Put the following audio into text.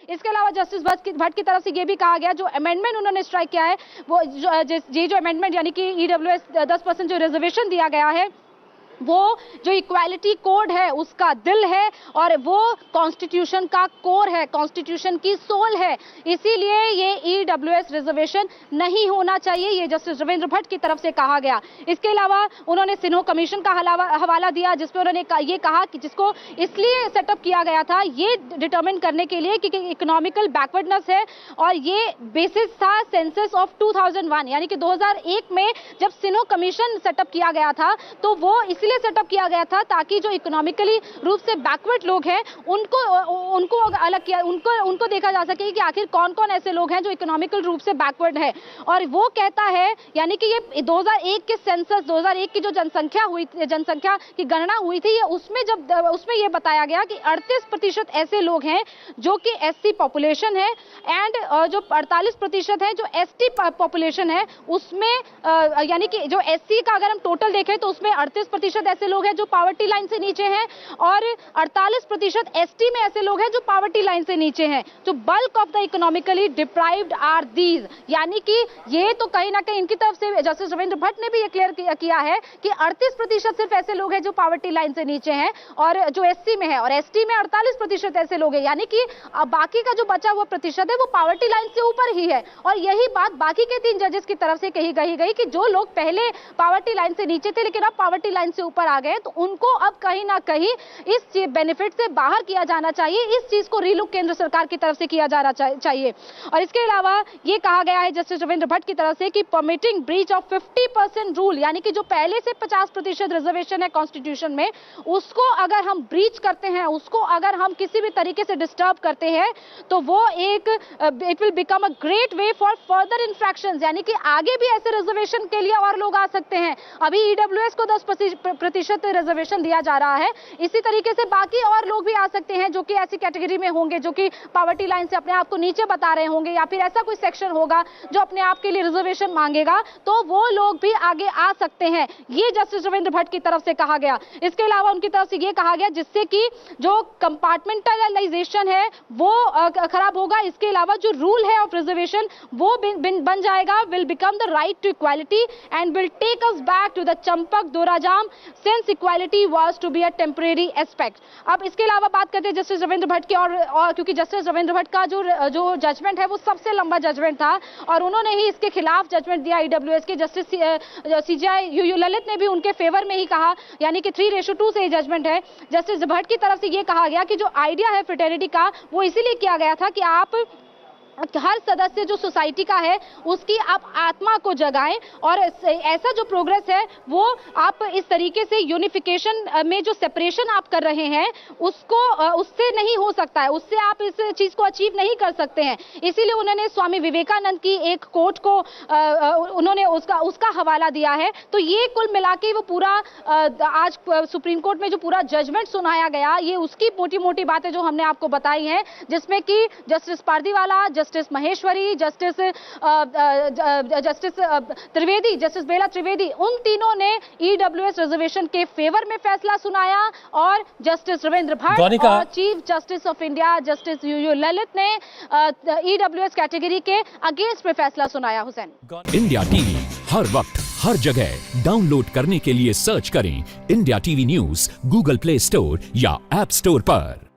इसके अलावा जस्टिस भट्ट की तरफ से ये भी कहा गया, जो अमेंडमेंट उन्होंने स्ट्राइक किया है वो ये जो अमेंडमेंट यानी कि ईडब्ल्यूएस 10% जो रिजर्वेशन दिया गया है वो जो इक्वालिटी कोड है उसका दिल है और वो कॉन्स्टिट्यूशन का कोर है, कॉन्स्टिट्यूशन की सोल है। इसीलिए ये ईडब्ल्यूएस रिजर्वेशन नहीं होना चाहिए, ये जस्टिस रविंद्र भट्ट की तरफ से कहा गया। इसके अलावा उन्होंने सिन्हो कमीशन का हवाला दिया, जिसमें उन्होंने ये कहा कि जिसको इसलिए सेटअप किया गया था ये डिटरमिन करने के लिए कि इकोनॉमिकल बैकवर्डनेस है और ये बेसिस था सेंसस ऑफ 2001 यानी कि 2001 में जब सिन्हो कमीशन सेटअप किया गया था तो वो इसलिए सेटअप किया गया था ताकि जो इकोनॉमिकली रूप से बैकवर्ड लोग हैं उनको अलग किया, उनको देखा जा सके कि आखिर कौन कौन ऐसे लोग हैं जो इकोनॉमिकल रूप से बैकवर्ड है। और वो कहता है यानी कि ये 2001 के सेंसस 2001 की जो जनसंख्या की गणना हुई थी, उसमें ये बताया गया कि 38% ऐसे लोग हैं जो कि एससी पॉपुलेशन है एंड जो 48% है जो एसटी पॉपुलेशन है उसमें यानी कि जो एससी का अगर हम टोटल देखें तो उसमें 38% ऐसे लोग हैं जो पावर्टी लाइन से नीचे हैं और 48% एसटी में ऐसे लोग हैं जो पावर्टी लाइन से नीचे हैं। जो bulk of the economically deprived are these, यानी कि ये तो कहीं ना कहीं इनकी तरफ से जस्टिस रविंद्र भट्ट ने भी ये क्लियर किया है कि 38% सिर्फ ऐसे लोग हैं जो पावर्टी लाइन से नीचे हैं और जो एससी में है और एसटी में 48% ऐसे लोग हैं, यानी कि बाकी का जो बचा हुआ प्रतिशत है वो पावर्टी लाइन से ऊपर ही है। और यही बात बाकी के 3 जजेस की तरफ से कही गई कि जो लोग पहले पावर्टी लाइन से नीचे थे लेकिन अब पावर्टी लाइन से ऊपर आ गए तो उनको अब कहीं ना कहीं इस बेनिफिट से बाहर किया जाना चाहिए, इस चीज को रीलुक केंद्र सरकार की तरफ से किया जाना चाहिए। और इसके अलावा ये कहा गया है जस्टिस रविंद्र भट्ट की तरफ से कि परमिटिंग ब्रीच ऑफ 50% रूल, यानी कि जो पहले से 50% रिजर्वेशन है कॉन्स्टिट्यूशन में, उसको अगर हम ब्रीच करते हैं, उसको अगर हम किसी भी तरीके से डिस्टर्ब करते हैं तो वो एक it will become a great way for further infractions, यानी कि आगे भी ऐसे रिजर्वेशन के लिए और लोग आ सकते हैं। अभी ईडब्ल्यूएस को 10% रिजर्वेशन दिया जा रहा है, इसी तरीके से बाकी और लोग भी आ सकते हैं जो कि ऐसी कैटेगरी में होंगे जो कि पावर्टी लाइन से अपने आप को नीचे बता रहे होंगे या फिर ऐसा कोई सेक्शन होगा जो अपने आप के लिए रिजर्वेशन मांगेगा, तो वो लोग भी आगे आ सकते हैं। ये जस्टिस रविंद्र भट्ट की तरफ से कहा गया। इसके अलावा उनकी तरफ से ये कहा गया जिससे कि जो कंपार्टमेंटलाइजेशन है वो खराब होगा। इसके अलावा जो रूल है ऑफ रिजर्वेशन वो बन जाएगा, will become the right to equality and will take us back to the Champakam Dorairajan since equality was to be a temporary aspect. अब इसके अलावा बात करते हैं जस्टिस रविंद्र भट्ट की और क्योंकि जस्टिस रविंद्र भट्ट का जो जजमेंट है वो सबसे लंबा जजमेंट था और उन्होंने ही इसके खिलाफ जजमेंट दिया ईडब्ल्यूएस के। जस्टिस सीजेआई यू ललित ने भी उनके फेवर में ही कहा, यानी कि 3:2 से ये जजमेंट है। जस्टिस भट्ट की तरफ से ये कहा गया कि जो आइडिया है फ्रेटर्निटी का वो इसीलिए किया गया था कि आप हर सदस्य जो सोसाइटी का है उसकी आप आत्मा को जगाएं और ऐसा जो प्रोग्रेस है वो आप इस तरीके से यूनिफिकेशन में जो सेपरेशन आप कर रहे हैं उससे नहीं हो सकता है, उससे आप इस चीज को अचीव नहीं कर सकते हैं। इसीलिए उन्होंने स्वामी विवेकानंद की एक कोट को उन्होंने उसका हवाला दिया है। तो ये कुल मिला के वो पूरा आज सुप्रीम कोर्ट में जो पूरा जजमेंट सुनाया गया ये उसकी मोटी मोटी बातें जो हमने आपको बताई हैं, जिसमें कि justice Pardiwala, justice Maheshwari, justice Trivedi, justice Bela Trivedi, उन तीनों ने ईडब्ल्यूएस रिजर्वेशन के फेवर में फैसला सुनाया और जस्टिस रविंद्र भट्ट और chief justice of India justice U Lalit ने ईडब्ल्यूएस कैटेगरी के अगेंस्ट में फैसला सुनाया। हुसैन, इंडिया टीवी हर वक्त हर जगह डाउनलोड करने के लिए सर्च करें India TV news Google play store या ऐप स्टोर पर।